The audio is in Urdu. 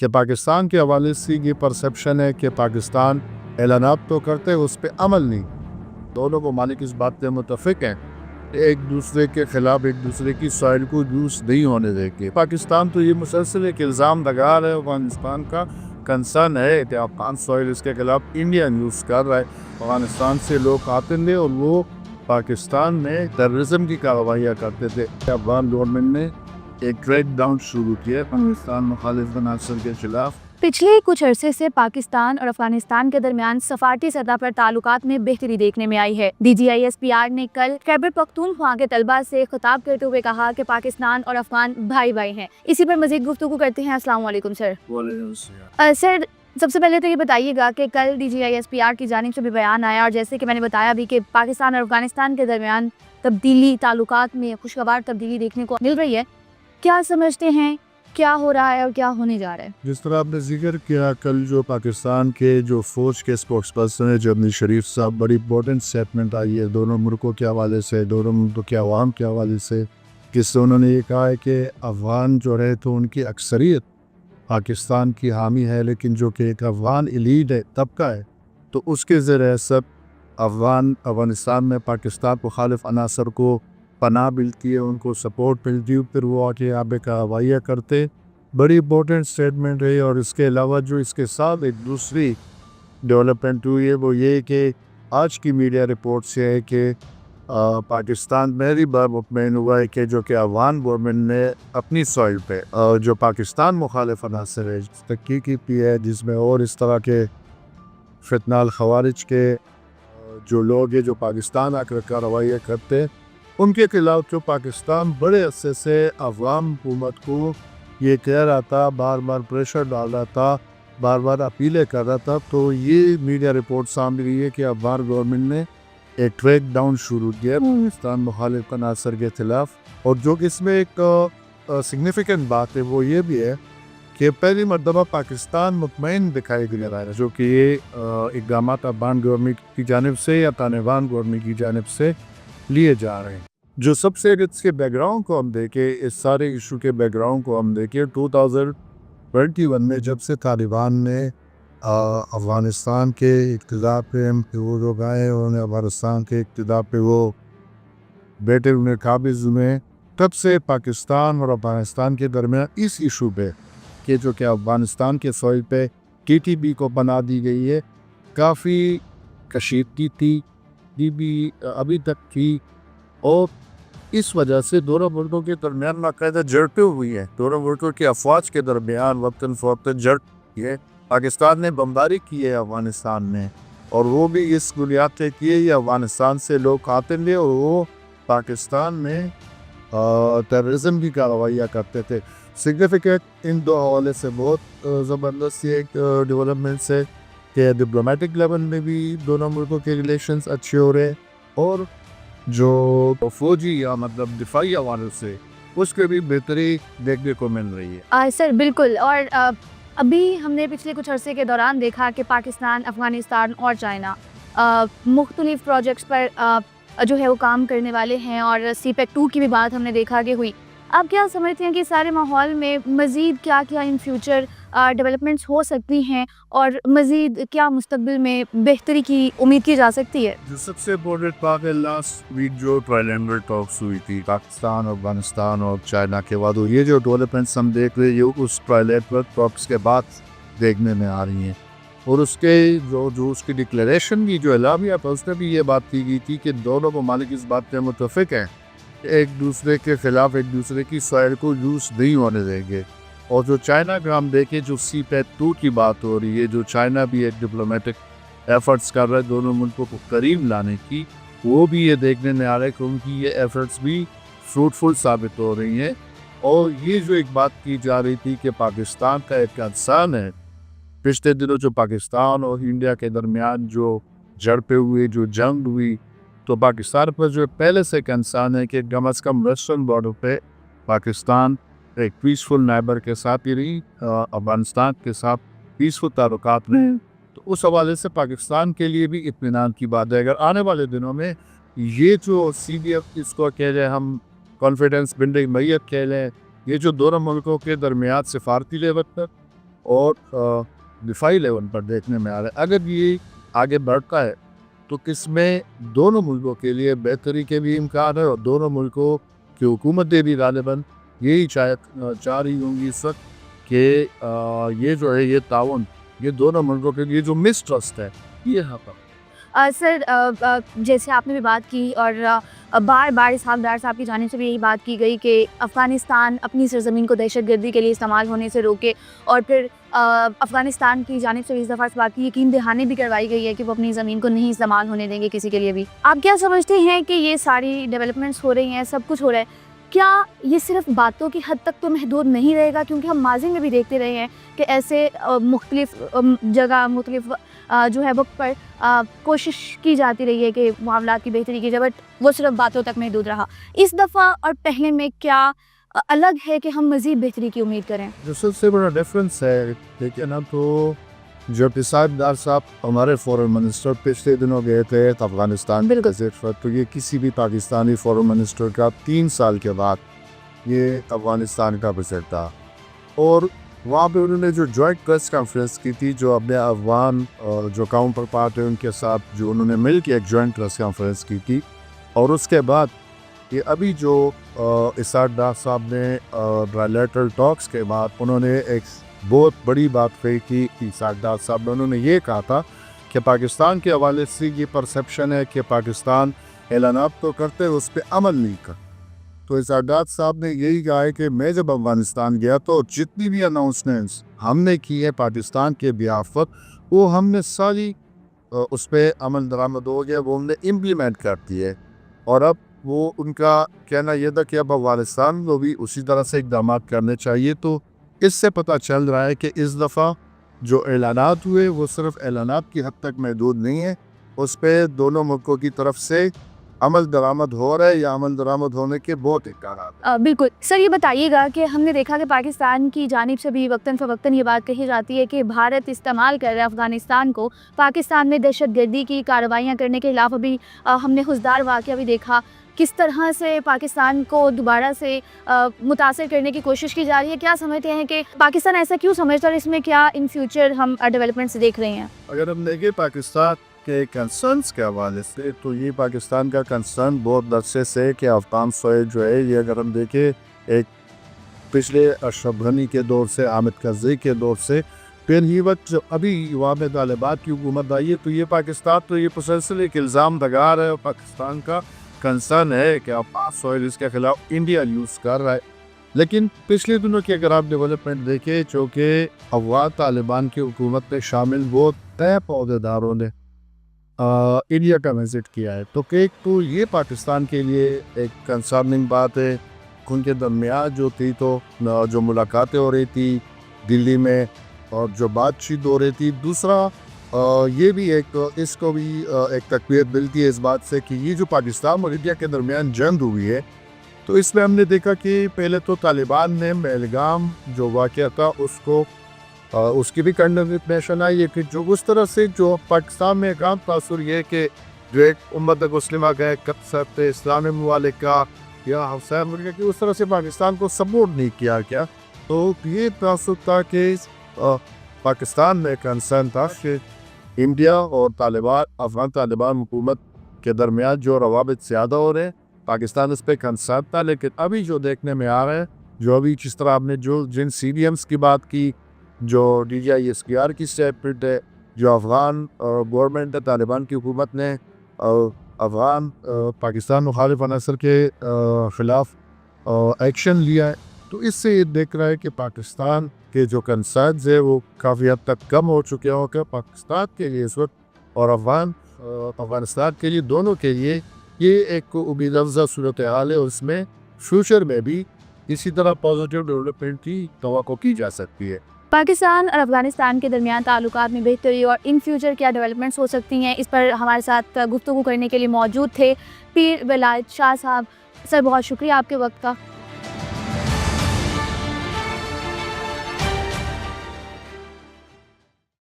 کہ پاکستان کے حوالے سے یہ پرسیپشن ہے کہ پاکستان اعلانات تو کرتے اس پہ عمل نہیں. دونوں ممالک اس بات پہ متفق ہیں کہ ایک دوسرے کے خلاف ایک دوسرے کی سوائل کو یوز نہیں ہونے دے گے. پاکستان تو یہ مسلسل ایک الزام لگا رہا ہے, افغانستان کا کنسرن ہے کہ افغان سوائل اس کے خلاف انڈیا یوز کر رہا ہے. افغانستان سے لوگ آتے تھے اور وہ پاکستان میں ٹیررزم کی کارروائیاں کرتے تھے. افغان گورنمنٹ نے ایک کریک ڈاؤن شروع کیا پاکستان مخالف عناصر کے خلاف. پچھلے کچھ عرصے سے پاکستان اور افغانستان کے درمیان سفارتی سطح پر تعلقات میں بہتری دیکھنے میں آئی ہے. DGISPR نے کل خیبر پختونخوا کے طلبہ سے خطاب کرتے ہوئے کہا کہ پاکستان اور افغان بھائی بھائی ہیں. اسی پر مزید گفتگو کرتے ہیں. السلام علیکم سر. سر سب سے پہلے تو یہ بتائیے گا کہ کل DGISPR کی جانب سے بھی بیان آیا, اور جیسے کہ میں نے بتایا بھی کہ پاکستان اور افغانستان کے درمیان تبدیلی, تعلقات میں خوشگوار تبدیلی دیکھنے کو مل رہی ہے. کیا سمجھتے ہیں کیا ہو رہا ہے اور کیا ہونے جا رہا ہے؟ جس طرح آپ نے ذکر کیا, کل جو پاکستان کے جو فوج کے اسپوکس پرسن ہے جرنیل شریف صاحب, بڑی امپورٹنٹ اسٹیٹمنٹ آئی ہے دونوں ملکوں کے حوالے سے, دونوں ملکوں کے عوام کے حوالے سے, جس سے انہوں نے یہ کہا ہے کہ افغان جو رہے تو ان کی اکثریت پاکستان کی حامی ہے, لیکن جو کہ ایک افغان ایلیٹ ہے, طبقہ ہے, تو اس کے زیر سب افغانستان میں پاکستان مخالف عناصر کو پناہ ملتی ہے, ان کو سپورٹ ملتی ہے, پھر وہ آ کے یہاں پہ کارروائیاں کرتے. بڑی امپورٹنٹ اسٹیٹمنٹ ہے. اور اس کے علاوہ جو اس کے ساتھ ایک دوسری ڈیولپمنٹ ہوئی ہے وہ یہ کہ آج کی میڈیا رپورٹ سے ہے کہ پاکستان پہلی بار مطمئن ہوا ہے کہ جو کہ افغان گورنمنٹ نے اپنی سوائل پہ جو پاکستان مخالف عناصر ہے تحقیق کی ہے, جس میں اور اس طرح کے فتنہ خوارج کے جو لوگ ہیں جو پاکستان آ کر کارروائیاں کرتے, ان کے خلاف جو پاکستان بڑے عرصے سے افغان حکومت کو یہ کہہ رہا تھا, بار بار پریشر ڈال رہا تھا, بار بار اپیلیں کر رہا تھا. تو یہ میڈیا رپورٹ سامنے گئی ہے کہ افغان گورنمنٹ نے ایک کریک ڈاؤن شروع کیا پاکستان مخالف عناصر کے خلاف. اور جو کہ اس میں ایک سگنیفیکنٹ بات ہے وہ یہ بھی ہے کہ پہلی مرتبہ پاکستان مطمئن دکھائی دے رہا ہے, جو کہ یہ اقدامات افغان گورنمنٹ کی جانب سے یا طالبان گورنمنٹ کی جانب سے لیے جا رہے ہیں. جو سب سے اس کے بیک گراؤنڈ کو ہم دیکھیں, اس سارے ایشو کے بیک گراؤنڈ کو ہم دیکھیں, 2021 میں جب سے طالبان نے افغانستان کے اقتدار پہ وہ لوگ آئے, انہوں نے افغانستان کے اقتدار پہ وہ بیٹے انہیں قابض ہوئے, تب سے پاکستان اور افغانستان کے درمیان اس ایشو پہ کہ جو کہ افغانستان کے سوئل پہ TTP کو بنا دی گئی ہے, کافی کشیدگی تھی, بھی ابھی تک تھی. اور اس وجہ سے دونوں ملکوں کے درمیان باقاعدہ جھڑپیں ہوئی ہیں, دونوں ملکوں کے افواج کے درمیان وقتاً فوقتاً جھڑپ کی ہے. پاکستان نے بمباری کی ہے افغانستان میں, اور وہ بھی اس بنیاد پہ کی ہے یہ افغانستان سے لوگ آتے تھے اور وہ پاکستان میں ٹیررزم کی کارروائیاں کرتے تھے. سگنیفیکنٹ ان دو حوالے سے بہت زبردست یہ ایک ڈیولپمنٹ ہے کہ ڈپلومیٹک لیول میں بھی دونوں ملکوں کے ریلیشنز اچھے ہو رہے ہیں, اور جو فوجی یا مطلب دفاعی حوالے سے اس کے بھی بہتری دیکھنے کو مل رہی ہے. سر بالکل. اور ابھی ہم نے پچھلے کچھ عرصے کے دوران دیکھا کہ پاکستان, افغانستان اور چائنا مختلف پروجیکٹس پر جو ہے وہ کام کرنے والے ہیں, اور CPEC 2 کی بھی بات ہم نے دیکھا کہ ہوئی. آپ کیا سمجھتے ہیں کہ سارے ماحول میں مزید کیا کیا ان فیوچر ڈیولپمنٹس ہو سکتی ہیں, اور مزید کیا مستقبل میں بہتری کی امید کی جا سکتی ہے؟ جو سب سے امپورٹنٹ بات ہے, لاسٹ ویک جو ٹرائلینڈر ٹاکس ہوئی تھی پاکستان, افغانستان اور چائنا کے بعد, یہ جو ڈیولپمنٹس ہم دیکھ رہے ہیں یہ اس ٹرائلینڈر ٹاکس کے بعد دیکھنے میں آ رہی ہیں. اور اس کے جو اس کی ڈکلیریشن کی جو اعلامیہ تھا اس میں بھی یہ بات کی گئی تھی کہ دونوں ممالک اس بات پہ متفق ہیں کہ ایک دوسرے کے خلاف ایک دوسرے کی سوائل کو یوز نہیں ہونے دیں گے. اور جو چائنا کا ہم دیکھیں, جو CPEC 2 کی بات ہو رہی ہے, جو چائنا بھی ایک ڈپلومیٹک ایفرٹس کر رہا ہے دونوں ملکوں کو قریب لانے کی, وہ بھی یہ دیکھنے میں آ رہا ہے کہ ان کی یہ ایفرٹس بھی فروٹفل ثابت ہو رہی ہیں. اور یہ جو ایک بات کی جا رہی تھی کہ پاکستان کا ایک کنسرن ہے, پچھلے دنوں جو پاکستان اور انڈیا کے درمیان جو جھڑپیں ہوئی, جو جنگ ہوئی, تو پاکستان پر جو پہلے سے کنسرن ہے کہ کم از کم ویسٹرن بارڈر پہ پاکستان ایک پیسفل نیبر کے ساتھ ہی رہی, افغانستان کے ساتھ پیسفل تعلقات رہے. تو اس حوالے سے پاکستان کے لیے بھی اطمینان کی بات ہے. اگر آنے والے دنوں میں یہ جو CBF اس کو کہہ لیں, ہم کانفیڈنس بلڈنگ میت کہہ لیں, یہ جو دونوں ملکوں کے درمیان سفارتی لیول پر اور دفاعی لیول پر دیکھنے میں آ رہا ہے. اگر یہ آگے بڑھتا ہے تو اس میں دونوں ملکوں کے لیے بہتری کے بھی امکان ہے, اور دونوں ملکوں کی حکومتیں بھی غالباً یہی چاہ رہی ہوں گی اس وقت کہ یہ جو ہے یہ تعاون یہ دونوں ملکوں کے لیے جو مسٹرسٹ ہے یہ یہاں پر. سر جیسے آپ نے بھی بات کی اور بار بار اسحاق ڈار صاحب کی جانب سے بھی یہی بات کی گئی کہ افغانستان اپنی سرزمین کو دہشت گردی کے لیے استعمال ہونے سے روکے, اور پھر افغانستان کی جانب سے بھی اس دفعہ اس بات کی یقین دہانی بھی کروائی گئی ہے کہ وہ اپنی زمین کو نہیں استعمال ہونے دیں گے کسی کے لیے بھی. آپ کیا سمجھتے ہیں کہ یہ ساری ڈیولپمنٹس ہو رہی ہیں, سب کچھ ہو رہا ہے, کیا یہ صرف باتوں کی حد تک تو محدود نہیں رہے گا؟ کیونکہ ہم ماضی میں بھی دیکھتے رہے ہیں کہ ایسے مختلف جگہ مختلف جو ہے وقت پر کوشش کی جاتی رہی ہے کہ معاملات کی بہتری کی جائے, بٹ وہ صرف باتوں تک محدود رہا. اس دفعہ اور پہلے میں کیا الگ ہے کہ ہم مزید بہتری کی امید کریں؟ جو سب سے بڑا ڈفرینس ہے دیکھیں نا, تو جب اسحاق ڈار صاحب ہمارے فورن منسٹر پچھلے دنوں گئے تھے افغانستان بالکل, تو یہ کسی بھی پاکستانی فورن منسٹر کا 3 سال کے بعد یہ افغانستان کا وزٹ تھا. اور وہاں پہ انہوں نے جو جوائنٹ پریس کانفرنس کی تھی, جو اپنے افغان جو کاؤنٹر پارٹ ہے ان کے ساتھ جو انہوں نے مل کے ایک جوائنٹ پریس کانفرنس کی تھی, اور اس کے بعد یہ ابھی جو اسحاق ڈار صاحب نے بائیلیٹرل ٹاکس کے بعد انہوں نے ایک بہت بڑی بات کہی تھی. اسحاق ڈار صاحب نے انہوں نے یہ کہا تھا کہ پاکستان کے حوالے سے یہ پرسیپشن ہے کہ پاکستان اعلانات تو کرتے اس پہ عمل نہیں کرتے. تو اسحاق ڈار صاحب نے یہی کہا ہے کہ میں جب افغانستان گیا تو جتنی بھی اناؤنسمنٹس ہم نے کی ہے پاکستان کے بیہاف پر, وہ ہم نے ساری اس پہ عمل درآمد ہو گیا, وہ ہم نے امپلیمنٹ کر دی ہے. اور اب وہ ان کا کہنا یہ تھا کہ اب افغانستان کو بھی اسی طرح سے اقدامات کرنے چاہیے. تو اس سے پتہ چل رہا ہے کہ اس دفعہ جو اعلانات ہوئے وہ صرف اعلانات کی حد تک محدود نہیں ہے, اس پہ دونوں ملکوں کی طرف سے عمل درآمد ہو رہا ہے یا عمل درآمد ہونے کے بہت امکانات. بالکل سر, یہ بتائیے گا کہ ہم نے دیکھا کہ پاکستان کی جانب سے بھی وقتاً فوقتاً یہ بات کہی جاتی ہے کہ بھارت استعمال کر رہا ہے افغانستان کو پاکستان میں دہشت گردی کی کارروائیاں کرنے کے علاوہ بھی. ہم نے حزدار واقعہ بھی دیکھا کس طرح سے پاکستان کو دوبارہ سے متاثر کرنے کی کوشش کی جا رہی ہے. کیا سمجھتے ہیں کہ پاکستان ایسا کیوں سمجھتا ہے, اور اس میں کیا ان فیوچر ہم ڈیولپمنٹس دیکھ رہے ہیں؟ اگر ہم دیکھیں پاکستان کے کنسرنس کے حوالے سے, تو یہ پاکستان کا کنسرن بہت عرصے سے کہ افغان فوج جو ہے یہ, اگر ہم دیکھیں ایک پچھلے اشرف غنی کے دور سے, حامد کرزئی کے دور سے, پھر یہ وقت جب ابھی وہاں میں طالبان کی حکومت آئی ہے, تو یہ پاکستان تو یہ مسلسل ایک الزام لگا رہا ہے, اور پاکستان کا کنسرن ہے کہ افغان فوج اس کے خلاف انڈیا یوز کر رہا ہے. لیکن پچھلے دنوں کی اگر آپ ڈیولپمنٹ دیکھیں, چونکہ افغان طالبان کی حکومت میں شامل بہت طے عہدیداروں نے انڈیا کا وزٹ کیا ہے, تو کہ تو یہ پاکستان کے لیے ایک کنسرننگ بات ہے. ان کے درمیان جو تھی تو جو ملاقاتیں ہو رہی تھی دلی میں اور جو بات چیت ہو رہی تھی, دوسرا یہ بھی ایک اس کو بھی ایک تقویت ملتی ہے اس بات سے کہ یہ جو پاکستان اور انڈیا کے درمیان جنگ ہوئی ہے, تو اس میں ہم نے دیکھا کہ پہلے تو طالبان نے پہلگام جو واقعہ تھا اس کو اس کی بھی کنڈمنیشن آئی ہے کہ جو اس طرح سے جو پاکستان میں ایک عام تاثر یہ ہے کہ جو ایک امت مسلمہ کا ایک کنسپٹ اسلامی ممالک کا یا حوثہ ملک کی, اس طرح سے پاکستان کو سپورٹ نہیں کیا گیا. تو یہ تاثر تھا کہ پاکستان میں کنسرن تھا کہ انڈیا اور طالبان افغان طالبان حکومت کے درمیان جو روابط زیادہ ہو رہے ہیں, پاکستان اس پہ کنسرن تھا. لیکن ابھی جو دیکھنے میں آ رہا ہے, جو ابھی جس طرح آپ نے جو جن CDMs کی بات کی, جو DGISPR کی اسٹیٹمنٹ ہے, جو افغان گورنمنٹ طالبان کی حکومت نے افغان پاکستان مخالف عناصر کے خلاف ایکشن لیا ہے, تو اس سے یہ دیکھ رہا ہے کہ پاکستان کے جو کنسرنز ہے وہ کافی حد تک کم ہو چکے ہوں کہ پاکستان کے لیے اس وقت اور افغانستان کے لیے دونوں کے لیے یہ ایک امید افزا صورتحال ہے, اور اس میں فیوچر میں بھی اسی طرح پازیٹیو ڈیولپمنٹ کی توقع کی جا سکتی ہے. پاکستان اور افغانستان کے درمیان تعلقات میں بہتری اور ان فیوچر کیا ڈیولپمنٹس ہو سکتی ہیں, اس پر ہمارے ساتھ گفتگو کرنے کے لیے موجود تھے پیر ولایت شاہ صاحب. سر بہت شکریہ آپ کے وقت کا.